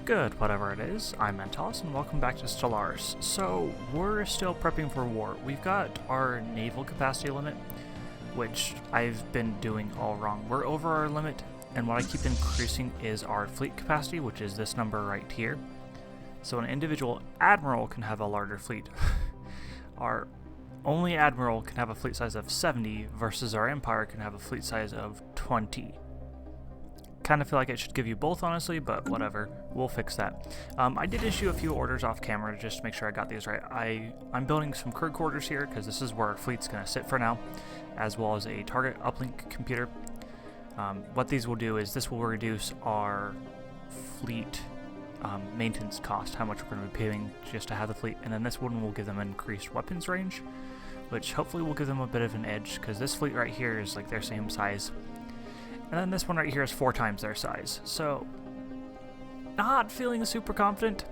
Good, whatever it is, I'm Mentos, and welcome back to Stellaris. So, we're still prepping for war. We've got our naval capacity limit, which I've been doing all wrong. We're over our limit, and what I keep increasing is our fleet capacity, which is this number right here. So an individual admiral can have a larger fleet. Our only admiral can have a fleet size of 70, versus our empire can have a fleet size of 20. Kind of feel like it should give you both, honestly, but whatever. We'll fix that. I did issue a few orders off camera just to make sure I got these right. I'm building some crew quarters here because this is where our fleet's going to sit for now, as well as a target uplink computer. What these will do is this will reduce our fleet maintenance cost, how much we're going to be paying just to have the fleet, and then this one will give them increased weapons range, which hopefully will give them a bit of an edge, because this fleet right here is like their same size. And then this one right here is 4 times their size, so not feeling super confident.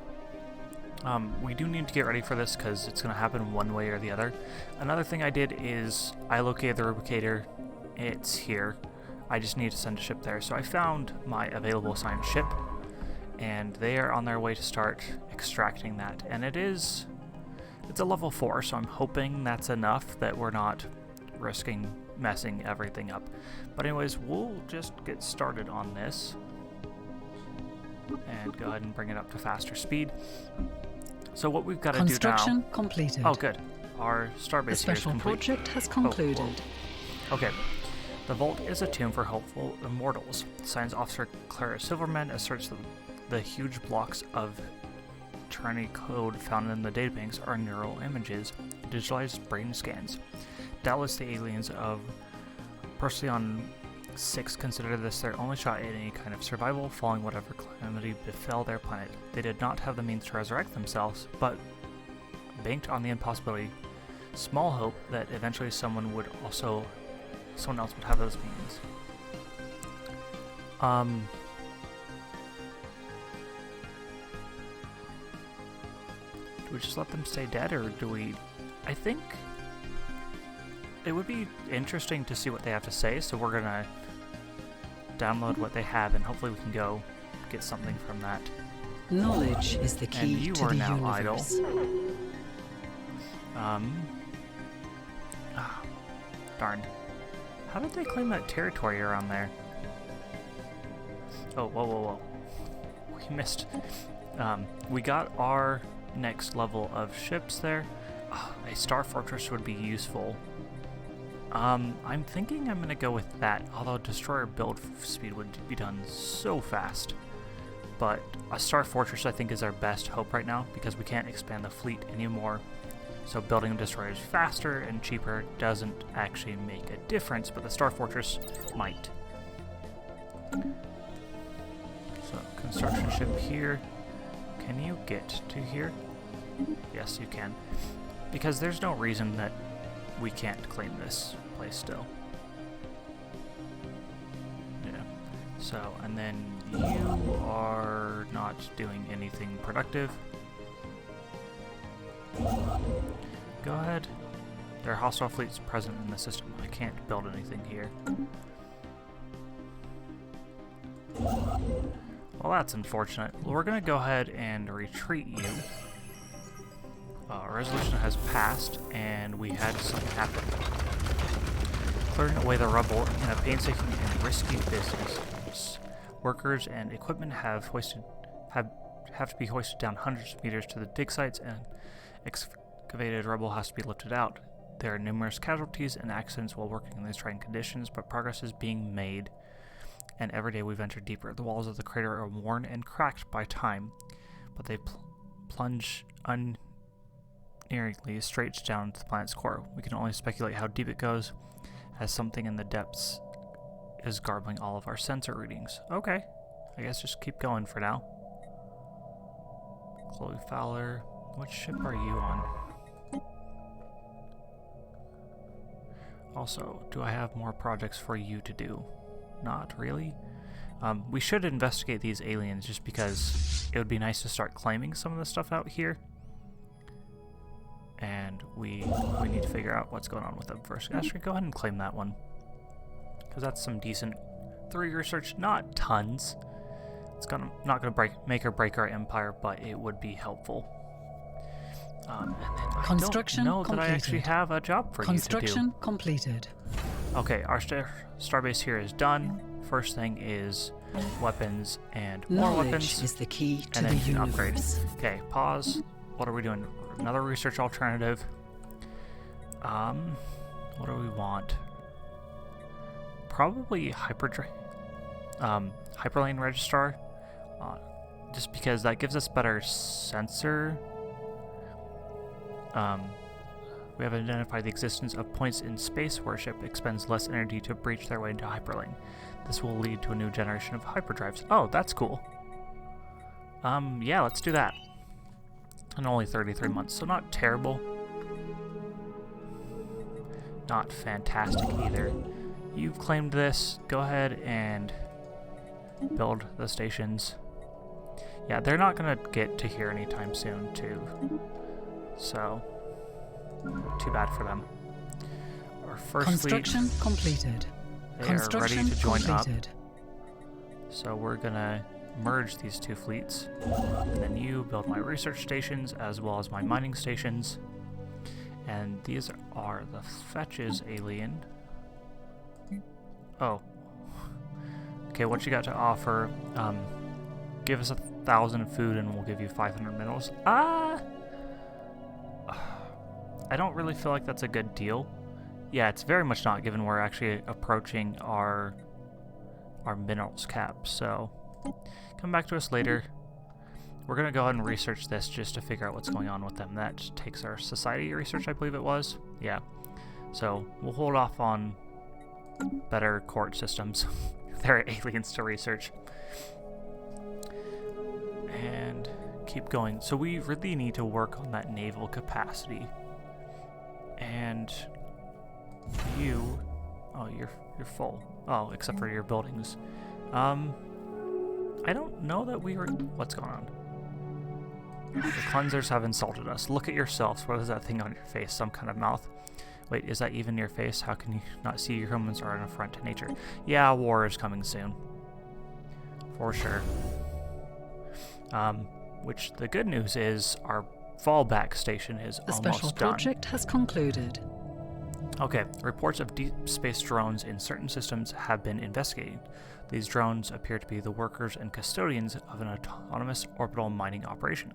We do need to get ready for this because it's going to happen one way or the other. Another thing I did is I located the replicator. It's here. I just need to send a ship there. So I found my available assigned ship, and they are on their way to start extracting that. And it's a level 4, so I'm hoping that's enough that we're not risking messing everything up. But anyways, we'll just get started on this and go ahead and bring it up to faster speed. So what we've got to do now... Construction completed. Oh, good. Our Starbase The special project has concluded. Okay. The Vault is a tomb for hopeful immortals. Science Officer Clara Silverman asserts that the huge blocks of Trinity code found in the databanks are neural images, digitalized brain scans. Doubtless the aliens of Procyon 6 consider this their only shot at any kind of survival following whatever calamity befell their planet. They did not have the means to resurrect themselves, but banked on the impossibility, small hope that eventually someone else would have those means. Do we just let them stay dead, or do we... I think it would be interesting to see what they have to say, so we're gonna download what they have, and hopefully we can go get something from that. Knowledge is the key and you to are the now universe. Idle. Darn. How did they claim that territory around there? Oh, whoa. We missed. We got our next level of ships there. A Star Fortress would be useful. I'm thinking I'm going to go with that, although destroyer build speed would be done so fast. But a Star Fortress I think is our best hope right now, because we can't expand the fleet anymore. So building destroyers faster and cheaper doesn't actually make a difference, but the Star Fortress might. So construction ship here. Can you get to here? Yes, you can. Because there's no reason that we can't claim this place still. Yeah. So, and then you are not doing anything productive. Go ahead. There are hostile fleets present in the system. I can't build anything here. Well, that's unfortunate. We're going to go ahead and retreat you. Resolution has passed, and we had something happen. Clearing away the rubble in a painstaking and risky business. Workers and equipment have to be hoisted down hundreds of meters to the dig sites, and excavated rubble has to be lifted out. There are numerous casualties and accidents while working in these trying conditions, but progress is being made, and every day we venture deeper. The walls of the crater are worn and cracked by time, but they plunge unerringly straight down to the planet's core. We can only speculate how deep it goes, as something in the depths is garbling all of our sensor readings. Okay, I guess just keep going for now. Chloe Fowler, which ship are you on? Also, do I have more projects for you to do? Not really. We should investigate these aliens just because it would be nice to start claiming some of the stuff out here. And we need to figure out what's going on with them first. Actually, go ahead and claim that one, because that's some decent 3 research. Not tons. It's not gonna make or break our empire, but it would be helpful. And then Construction I don't know completed. that I actually have a job for you to do. Construction completed. Okay, our starbase here is done. First thing is weapons and more Knowledge weapons. is the key to and the then you can upgrade. universe. Okay, pause. What are we doing? Another research alternative. What do we want? Probably hyperlane registrar. Just because that gives us better sensor. We have identified the existence of points in space where a ship expends less energy to breach their way into hyperlane. This will lead to a new generation of hyperdrives. Oh, that's cool. Yeah, let's do that. And only 33 months, so not terrible. Not fantastic either. You've claimed this. Go ahead and build the stations. Yeah, they're not gonna get to here anytime soon, too. So, too bad for them. Our first Construction fleet, completed. they Construction are ready to join completed. up. So we're gonna merge these two fleets. And then you build my research stations as well as my mining stations. And these are the fetches, alien. Oh. Okay, what you got to offer? Give us 1,000 food and we'll give you 500 minerals. I don't really feel like that's a good deal. Yeah, it's very much not, given we're actually approaching our minerals cap. So, come back to us later. We're going to go ahead and research this just to figure out what's going on with them. That takes our society research, I believe it was. Yeah. So, we'll hold off on better court systems. There are aliens to research. And keep going. So, we really need to work on that naval capacity. And you... Oh, you're full. Oh, except for your buildings. I don't know that we were... What's going on? The cleansers have insulted us. Look at yourselves. What is that thing on your face? Some kind of mouth. Wait, is that even your face? How can you not see your humans are an affront to nature? Yeah, war is coming soon. For sure. Which the good news is our fallback station is The almost special done. project has concluded. Okay, reports of deep space drones in certain systems have been investigated. These drones appear to be the workers and custodians of an autonomous orbital mining operation,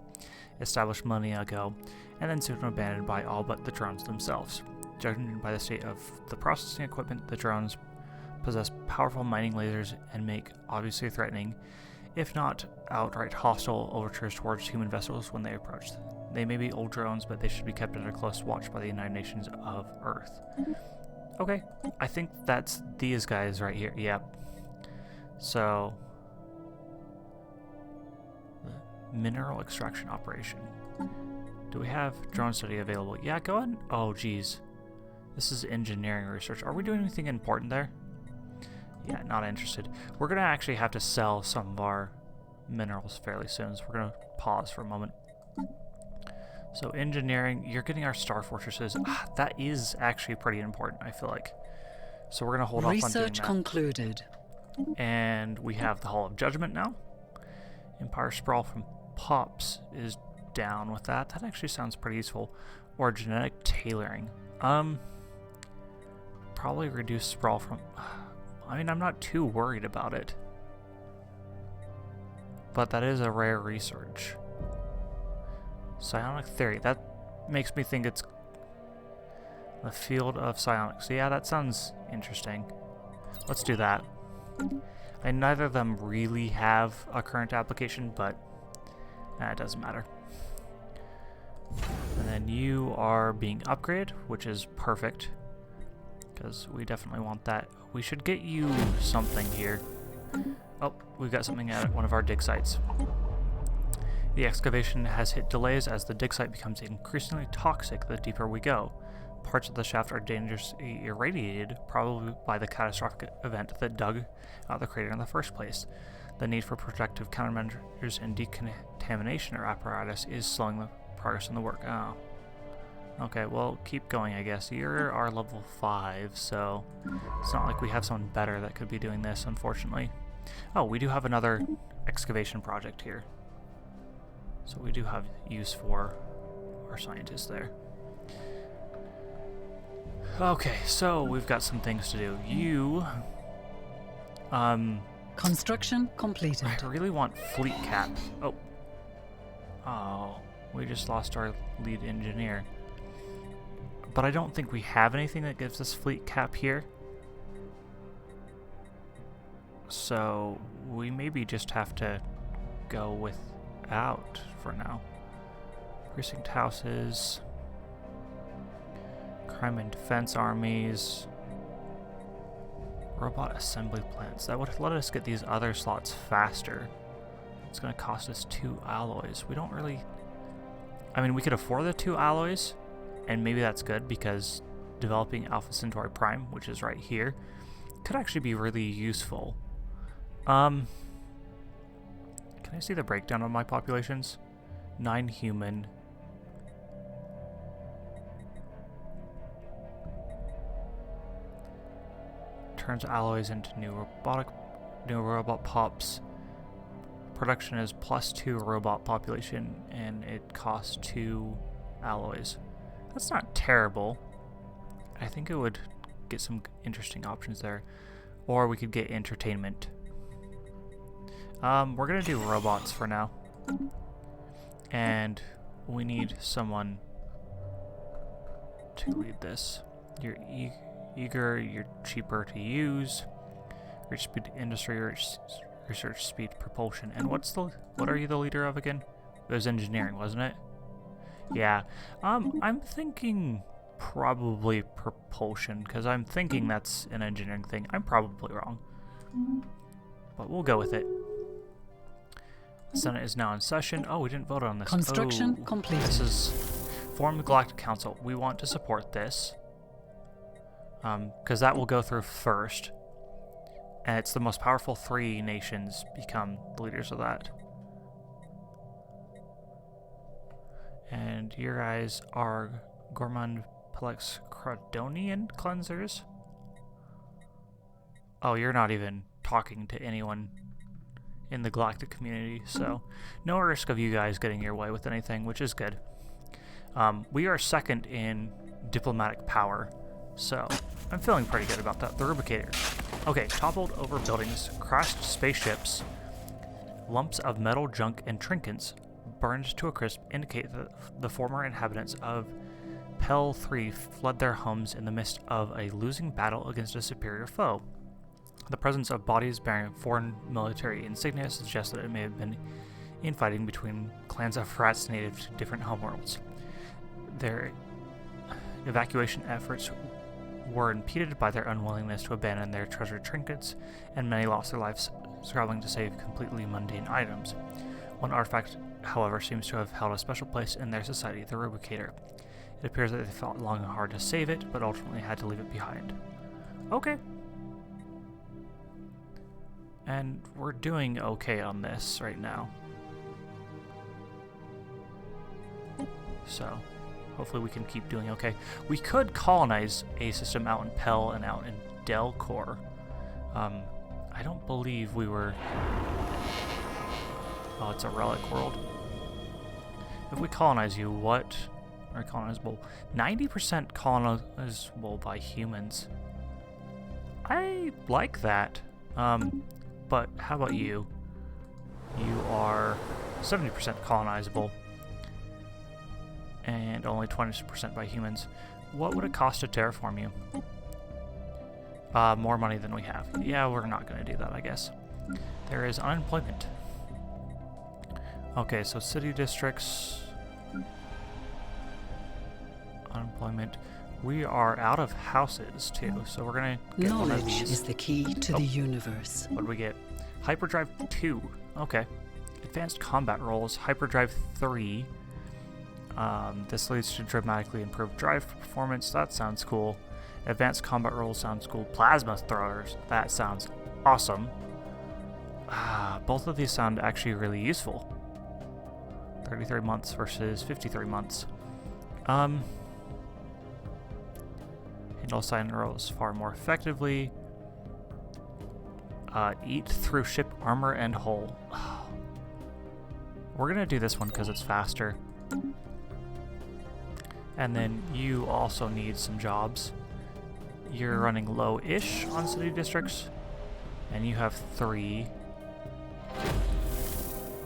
established millennia ago, and then soon abandoned by all but the drones themselves. Judging by the state of the processing equipment, the drones possess powerful mining lasers and make obviously threatening, if not outright hostile, overtures towards human vessels when they approach. They may be old drones, but they should be kept under close watch by the United Nations of Earth. Okay, I think that's these guys right here. Yep. So, mineral extraction operation. Do we have drone study available? Yeah, go ahead. Oh, geez. This is engineering research. Are we doing anything important there? Yeah, not interested. We're going to actually have to sell some of our minerals fairly soon, so we're going to pause for a moment. So engineering, you're getting our star fortresses. That is actually pretty important, I feel like. So we're going to hold off on doing that. Research concluded. And we have the Hall of Judgment now. Empire Sprawl from Pops is down with that. That actually sounds pretty useful. Or genetic tailoring. Probably reduce sprawl from... I mean, I'm not too worried about it. But that is a rare research. Psionic theory. That makes me think it's the field of psionics. Yeah, that sounds interesting. Let's do that. And neither of them really have a current application, but it doesn't matter. And then you are being upgraded, which is perfect, because we definitely want that. We should get you something here. Oh, we've got something at one of our dig sites. The excavation has hit delays as the dig site becomes increasingly toxic the deeper we go. Parts of the shaft are dangerously irradiated, probably by the catastrophic event that dug out the crater in the first place. The need for protective countermeasures and decontamination apparatus is slowing the progress in the work. Oh. Okay, well, keep going, I guess. You're our level 5, so it's not like we have someone better that could be doing this, unfortunately. Oh, we do have another excavation project here. So we do have use for our scientists there. Okay, so we've got some things to do. You, Construction completed. I really want fleet cap. Oh, we just lost our lead engineer. But I don't think we have anything that gives us fleet cap here. So we maybe just have to go without for now. Precinct houses, crime and defense armies, robot assembly plants. That would let us get these other slots faster. It's going to cost us 2 alloys. We don't really... I mean, we could afford the 2 alloys, and maybe that's good because developing Alpha Centauri Prime, which is right here, could actually be really useful. Can I see the breakdown of my populations? 9 human. Turns alloys into new robot pops. Production is +2 robot population, and it costs 2 alloys. That's not terrible. I think it would get some interesting options there. Or we could get entertainment. We're gonna do robots for now. And we need someone to lead this. You're eager, you're cheaper to use. Research speed industry, research speed propulsion. And what are you the leader of again? It was engineering, wasn't it? Yeah. I'm thinking probably propulsion, because I'm thinking that's an engineering thing. I'm probably wrong. But we'll go with it. The Senate is now in session. Oh, we didn't vote on this. Construction complete. This is form the Galactic Council. We want to support this. Because that will go through first. And it's the most powerful 3 nations become the leaders of that. And your guys are Gourmand Plex Crodonian cleansers. Oh, you're not even talking to anyone in the galactic community, so no risk of you guys getting your way with anything, which is good. We are second in diplomatic power, so I'm feeling pretty good about that. The Rubicator. Okay, toppled over buildings, crashed spaceships, lumps of metal, junk, and trinkets burned to a crisp indicate that the former inhabitants of Pel 3 fled their homes in the midst of a losing battle against a superior foe. The presence of bodies bearing foreign military insignia suggests that it may have been infighting between clans of rats native to different homeworlds. Their evacuation efforts were impeded by their unwillingness to abandon their treasured trinkets, and many lost their lives scrabbling to save completely mundane items. One artifact, however, seems to have held a special place in their society, the Rubicator. It appears that they fought long and hard to save it, but ultimately had to leave it behind. Okay. And we're doing okay on this right now. So, hopefully we can keep doing okay. We could colonize a system out in Pel and out in Delcor. I don't believe we were... Oh, it's a relic world. If we colonize you, what are colonizable? 90% colonizable by humans. I like that. But how about you? You are 70% colonizable. And only 20% by humans. What would it cost to terraform you? More money than we have. Yeah, we're not going to do that, I guess. There is unemployment. Okay, so city districts. Unemployment. We are out of houses, too, so we're going to get one of Knowledge these. is the key to the universe. What do we get? Hyperdrive 2. Okay. Advanced combat roles. Hyperdrive 3. This leads to dramatically improved drive performance. That sounds cool. Advanced combat roles sounds cool. Plasma throwers. That sounds awesome. Both of these sound actually really useful. 33 months versus 53 months. Handle sign rolls far more effectively. Eat through ship armor and hull. we're gonna do this one because it's faster. And then you also need some jobs. You're running low-ish on city districts, and you have 3.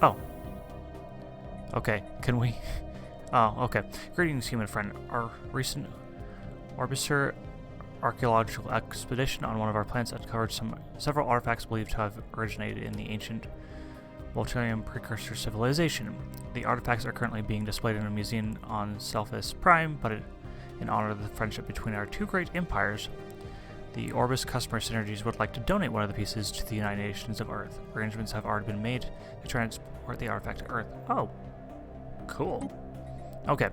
Oh. Okay, can we... Oh, okay. Greetings, human friend. Our recent Orbiter archaeological expedition on one of our planets uncovered several artifacts believed to have originated in the ancient Volturian precursor civilization. The artifacts are currently being displayed in a museum on Stellaris Prime, but in honor of the friendship between our 2 great empires, the Orbis Customer Synergies would like to donate one of the pieces to the United Nations of Earth. Arrangements have already been made to transport the artifact to Earth. Oh, cool. Okay.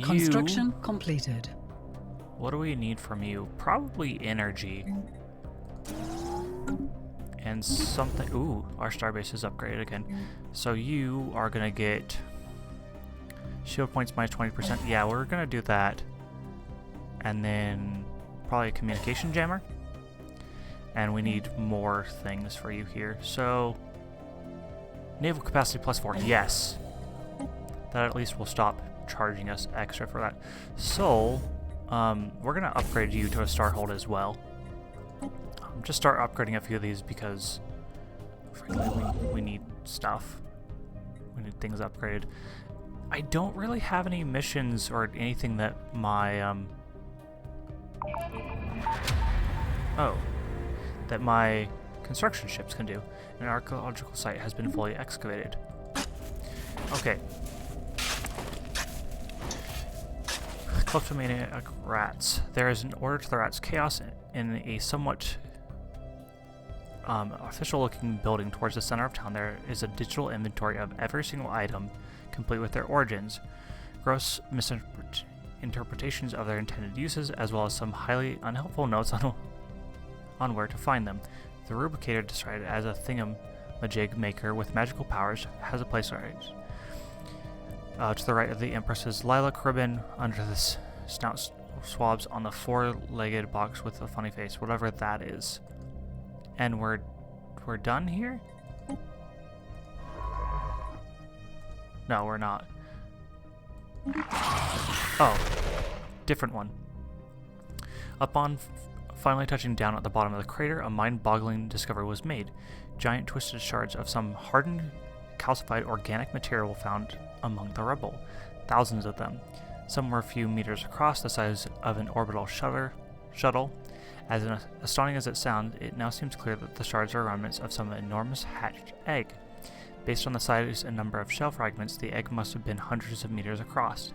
Construction completed. What do we need from you? Probably energy. And something... Ooh, our Starbase is upgraded again. So you are going to get... shield points minus 20%. Yeah, we're going to do that. And then probably a communication jammer. And we need more things for you here. So... naval capacity plus 4. Yes. That at least will stop charging us extra for that. So, we're going to upgrade you to a Starhold as well. Just start upgrading a few of these because frankly, we need stuff. We need things upgraded. I don't really have any missions or anything that my that my construction ships can do. An archaeological site has been fully excavated. Okay. Kleptomaniac rats. There is an order to the rats. Chaos in a somewhat official-looking building towards the center of town. There is a digital inventory of every single item, complete with their origins, gross misinterpretations of their intended uses, as well as some highly unhelpful notes on where to find them. The Rubricator, described as a thingamajig maker with magical powers, has a place right to the right of the Empress's lilac ribbon, under the snout swabs on the 4-legged box with a funny face, whatever that is. And we're done here? No, we're not. Oh, different one. Upon finally touching down at the bottom of the crater, a mind-boggling discovery was made. Giant twisted shards of some hardened, calcified organic material found among the rubble. Thousands of them. Some were a few meters across, the size of an orbital shuttle. As astonishing as it sounds, it now seems clear that the shards are remnants of some enormous hatched egg. Based on the size and number of shell fragments, the egg must have been hundreds of meters across.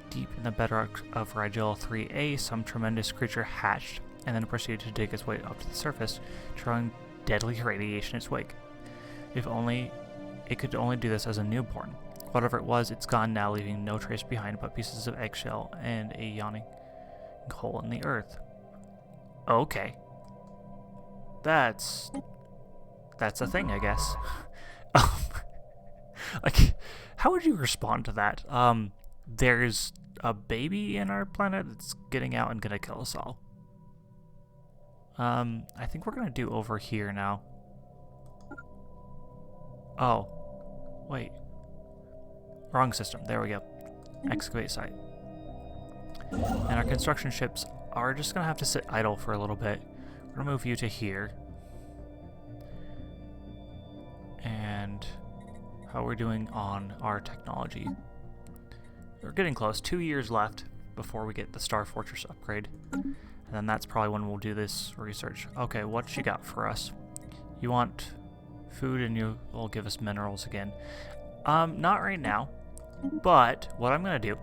Deep in the bedrock of Rigel 3A, some tremendous creature hatched, and then proceeded to dig its way up to the surface, throwing deadly radiation in its wake. If only it could only do this as a newborn. Whatever it was, it's gone now, leaving no trace behind but pieces of eggshell and a yawning hole in the earth. Okay. That's a thing, I guess. Like, how would you respond to that? There's a baby in our planet that's getting out and gonna kill us all. I think we're gonna do over here now. Oh. Wait. Wrong system. There we go. Excavate site. And our construction ships are just gonna have to sit idle for a little bit. We're gonna move you to here. And how we're doing on our technology. We're getting close. 2 years left before we get the Star Fortress upgrade. And then that's probably when we'll do this research. Okay, what you got for us? You want food and you will give us minerals again. Not right now. But what I'm gonna do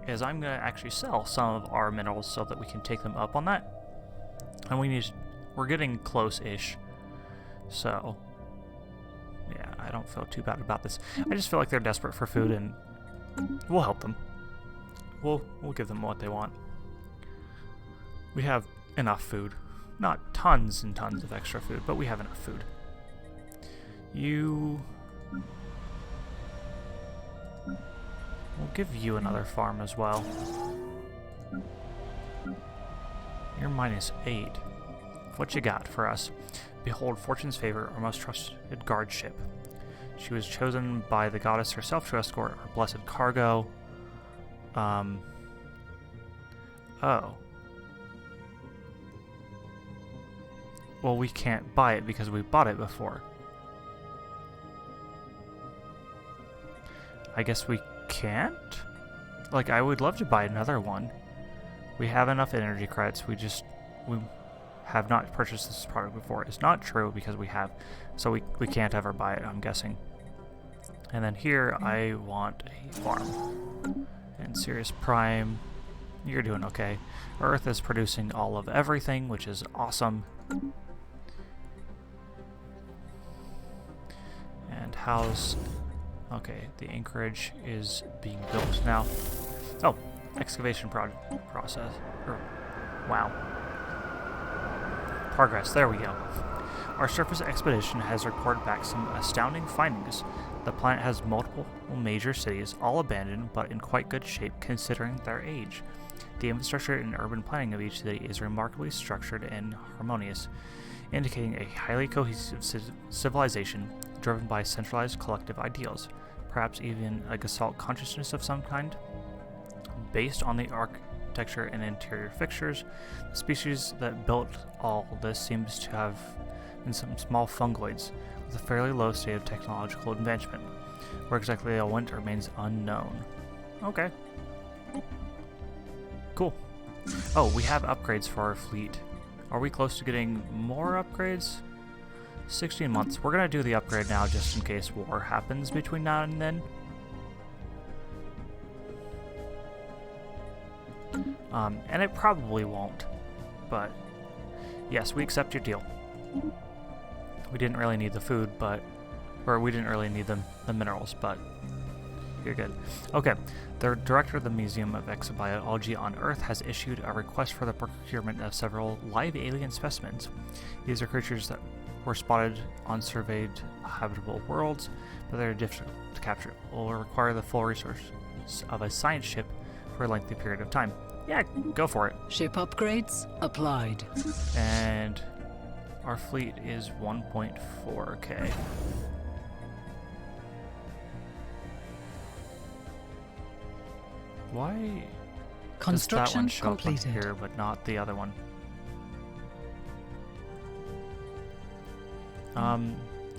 is I'm gonna actually sell some of our minerals so that we can take them up on that. And we're getting close-ish. So yeah, I don't feel too bad about this. I just feel like they're desperate for food and we'll help them. We'll give them what they want. We have enough food. Not tons and tons of extra food, but we have enough food. We'll give you another farm as well. You're -8. What you got for us? Behold, Fortune's favor, our most trusted guard ship. She was chosen by the goddess herself to escort our blessed cargo. Oh. Well, we can't buy it because we bought it before. I guess we can't? Like, I would love to buy another one. We have enough energy credits. We have not purchased this product before. It's not true because we have. So we can't ever buy it, I'm guessing. And then here, I want a farm. And Sirius Prime, you're doing okay. Earth is producing all of everything, which is awesome. And how's... Okay, the anchorage is being built now. Oh, excavation process. Wow. Progress, there we go. Our surface expedition has reported back some astounding findings. The planet has multiple major cities, all abandoned but in quite good shape considering their age. The infrastructure and urban planning of each city is remarkably structured and harmonious, indicating a highly cohesive civilization driven by centralized collective ideals, perhaps even a Gestalt consciousness of some kind. Based on the architecture and interior fixtures, the species that built all this seems to have been some small fungoids with a fairly low state of technological advancement. Where exactly they all went remains unknown. Okay. Cool. Oh, we have upgrades for our fleet. Are we close to getting more upgrades? 16 months. We're going to do the upgrade now just in case war happens between now and then. And it probably won't. But yes, we accept your deal. We didn't really need the food, but... Or we didn't really need the minerals, but... You're good. Okay, the director of the Museum of Exobiology on Earth has issued a request for the procurement of several live alien specimens. These are creatures that were spotted on surveyed habitable worlds, but they're difficult to capture. It will require the full resources of a science ship for a lengthy period of time. Yeah, go for it. Ship upgrades applied. And our fleet is 1.4k. Why Construction does that one show completed. up here, but not the other one?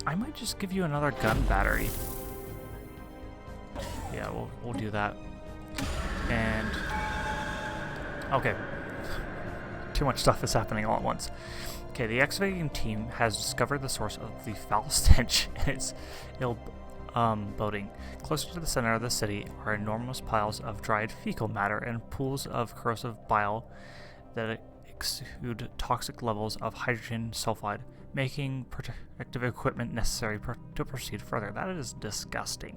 I might just give you another gun battery. Yeah, we'll do that. And okay, too much stuff is happening all at once. Okay, the excavating team has discovered the source of the foul stench, and it's ill-boding. Closer to the center of the city are enormous piles of dried fecal matter and pools of corrosive bile that exude toxic levels of hydrogen sulfide, making protective equipment necessary to proceed further. That is disgusting.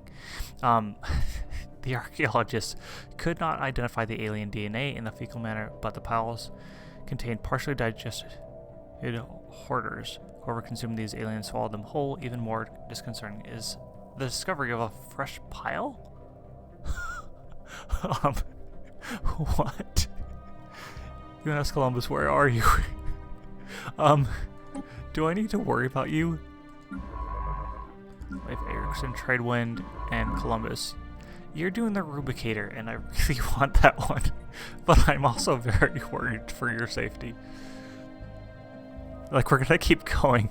The archaeologists could not identify the alien DNA in the fecal matter, but the piles contained partially digested hoarders. Whoever consumed these aliens swallowed them whole. Even more disconcerting is the discovery of a fresh pile? What? UNS Columbus, where are you? Do I need to worry about you? We have Erickson, Tradewind, and Columbus. You're doing the Rubicator, and I really want that one. But I'm also very worried for your safety. Like, we're gonna keep going.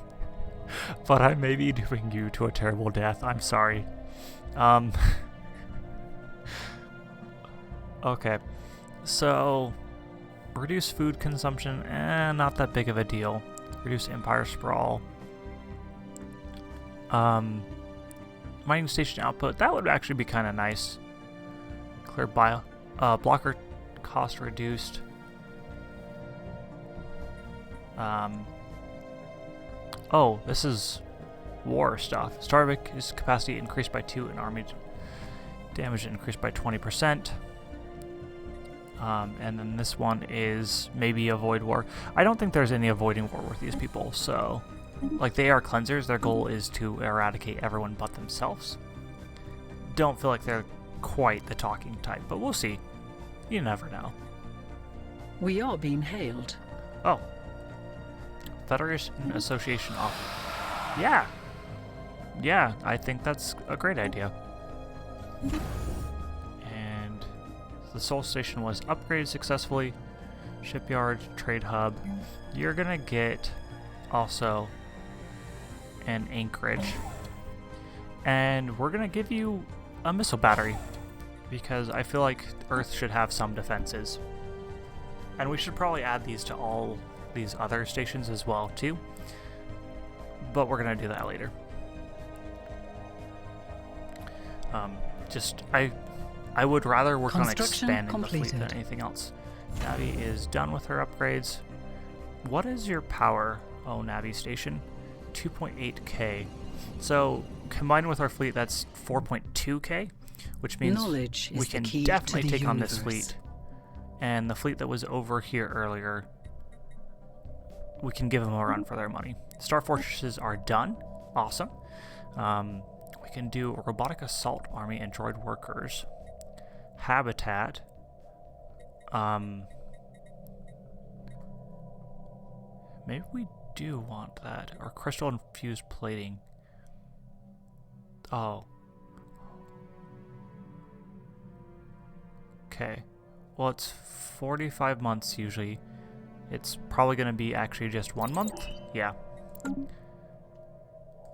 But I may be doing you to a terrible death. I'm sorry. Okay. So, reduce food consumption, not that big of a deal. Reduce Empire Sprawl. Mining station output, that would actually be kind of nice. Clear blocker cost reduced. Oh, this is war stuff. Starbase's capacity increased by 2 and army damage increased by 20%. And then this one is maybe avoid war. I don't think there's any avoiding war with these people, so... Like, they are cleansers. Their goal is to eradicate everyone but themselves. Don't feel like they're quite the talking type, but we'll see. You never know. We are being hailed. Oh. Federation Association office. Yeah. Yeah, I think that's a great idea. And the Sol Station was upgraded successfully. Shipyard, trade hub. You're gonna get also an anchorage. And we're gonna give you a missile battery, because I feel like Earth should have some defenses. And we should probably add these to all these other stations as well, too. But we're gonna do that later. I would rather work on expanding the fleet than anything else. Navi is done with her upgrades. What is your power? Oh, Navi station, 2.8k. So combined with our fleet, that's 4.2k, which means we can definitely take on this fleet. And the fleet that was over here earlier, we can give them a run for their money. Star Fortresses are done. Awesome. We can do a robotic assault army and droid workers. Habitat. Maybe we do want that. Or crystal infused plating. Oh. Okay. Well, it's 45 months usually. It's probably going to be actually just 1 month. Yeah.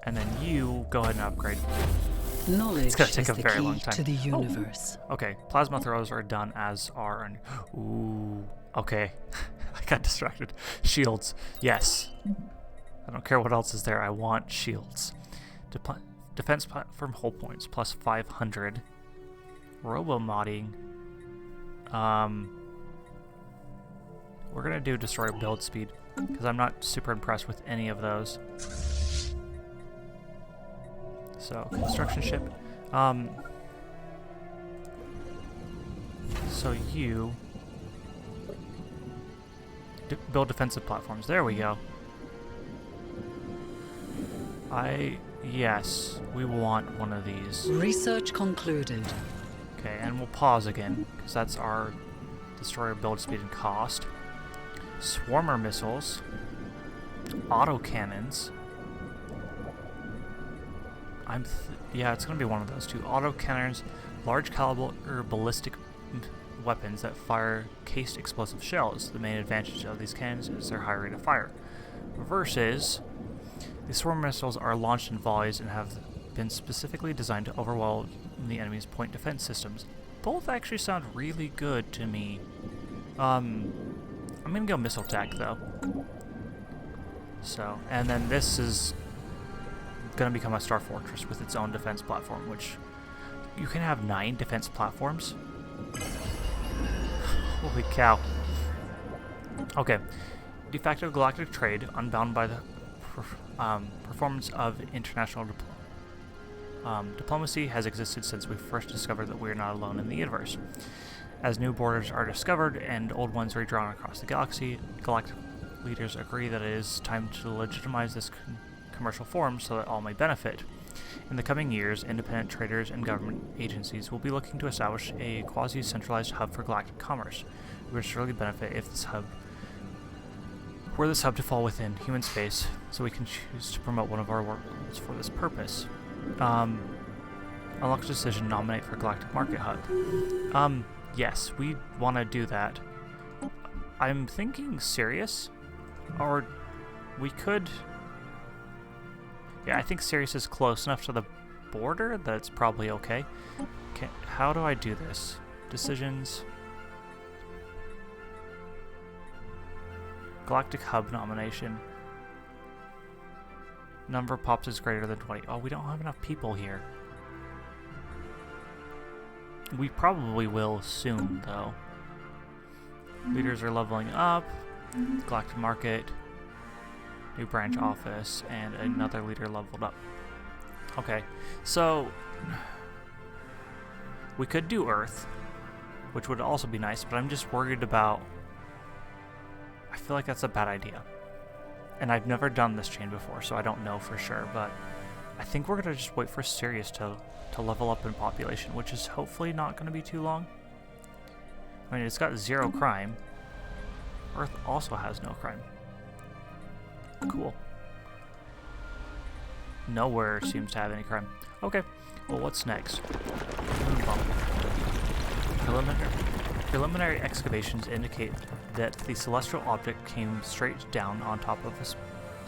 And then you go ahead and upgrade. Knowledge it's going to take a is the very key long time. To the universe. Oh. Okay, plasma throws are done as are. Ooh, okay. I got distracted. Shields, yes. I don't care what else is there. I want shields. Defense platform hull points plus 500. Robo-modding. We're gonna do destroyer build speed because I'm not super impressed with any of those. So construction ship. So you build defensive platforms. There we go. Yes, we want one of these. Research concluded. Okay, and we'll pause again because that's our destroyer build speed and cost. Swarmer missiles, autocannons. Yeah, it's gonna be one of those two. Autocannons, large caliber ballistic weapons that fire cased explosive shells. The main advantage of these cannons is their high rate of fire. Versus, the swarm missiles are launched in volleys and have been specifically designed to overwhelm the enemy's point defense systems. Both actually sound really good to me. I'm gonna go missile attack though. So, and then this is gonna become a Star Fortress with its own defense platform, which you can have 9 defense platforms. Holy cow. Okay. De facto galactic trade, unbound by the performance of international diplomacy, has existed since we first discovered that we are not alone in the universe. As new borders are discovered and old ones redrawn across the galaxy, galactic leaders agree that it is time to legitimize this commercial form so that all may benefit. In the coming years, independent traders and government agencies will be looking to establish a quasi-centralized hub for galactic commerce. We would surely benefit if this hub were this hub to fall within human space, so we can choose to promote one of our worlds for this purpose. Unlock decision, nominate for galactic market hub. Yes, we want to do that. I'm thinking Sirius, or we could... Yeah, I think Sirius is close enough to the border that it's probably okay. How do I do this? Decisions. Galactic Hub nomination. Number of pops is greater than 20. Oh, we don't have enough people here. We probably will soon, though. Leaders are leveling up. Galactic Market. New branch office. And another leader leveled up. Okay, so... we could do Earth, which would also be nice, but I'm just worried about... I feel like that's a bad idea. And I've never done this chain before, so I don't know for sure, but I think we're going to just wait for Sirius to level up in population, which is hopefully not going to be too long. I mean, it's got 0 crime. Earth also has no crime. Cool. nowhere seems to have any crime. Okay, well, what's next? Moon bump. Preliminary excavations indicate that the celestial object came straight down on top of a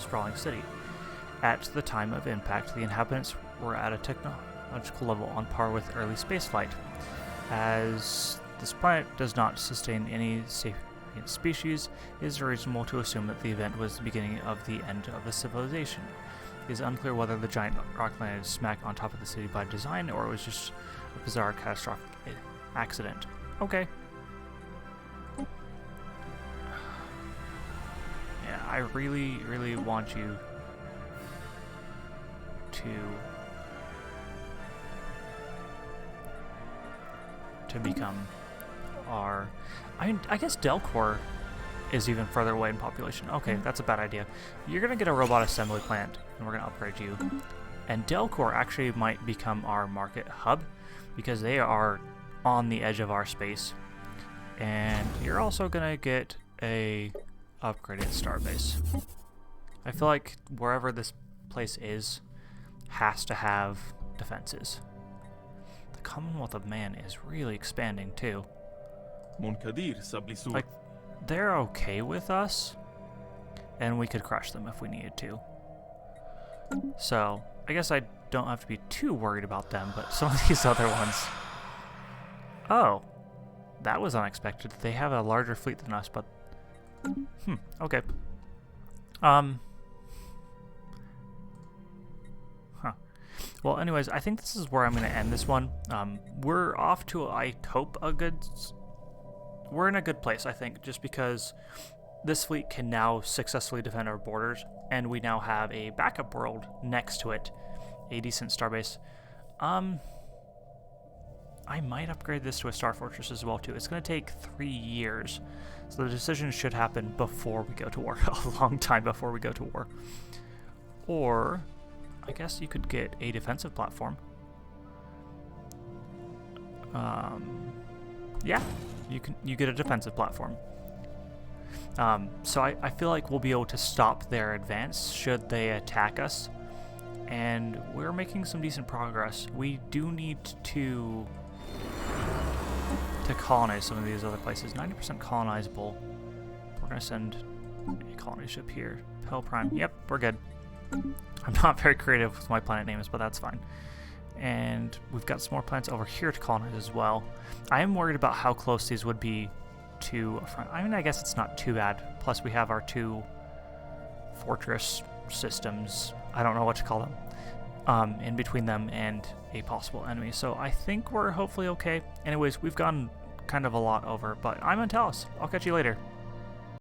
sprawling city. At the time of impact, the inhabitants were at a technological level on par with early spaceflight. As this planet does not sustain any sapient species, it is reasonable to assume that the event was the beginning of the end of a civilization. It is unclear whether the giant rock landed smack on top of the city by design, or it was just a bizarre catastrophic accident. Okay. Yeah, I really, really want you to become our... I guess Delcor is even further away in population. Okay, that's a bad idea. You're going to get a robot assembly plant, and we're going to upgrade you. And Delcor actually might become our market hub, because they are on the edge of our space. And you're also going to get a upgraded Starbase. I feel like wherever this place is has to have defenses. The Commonwealth of Man is really expanding too. Like, they're okay with us, and we could crush them if we needed to. So, I guess I don't have to be too worried about them, but some of these other ones... Oh, that was unexpected. They have a larger fleet than us, but... okay. Well, anyways, I think this is where I'm going to end this one. We're off to, I hope, we're in a good place, I think, just because this fleet can now successfully defend our borders, and we now have a backup world next to it, a decent starbase. I might upgrade this to a star fortress as well, too. It's going to take 3 years, so the decision should happen before we go to war, a long time before we go to war. Or, I guess you could get a defensive platform. Yeah, you get a defensive platform. So I feel like we'll be able to stop their advance should they attack us, and we're making some decent progress. We do need to colonize some of these other places. 90% colonizable. We're gonna send a colony ship here. Pell Prime. Yep, we're good. I'm not very creative with my planet names, but that's fine. And we've got some more planets over here to colonize as well. I am worried about how close these would be to a front. I mean, I guess it's not too bad. Plus, we have our 2 fortress systems. I don't know what to call them. In between them and a possible enemy. So I think we're hopefully okay. Anyways, we've gone kind of a lot over, but I'm Antalis. I'll catch you later.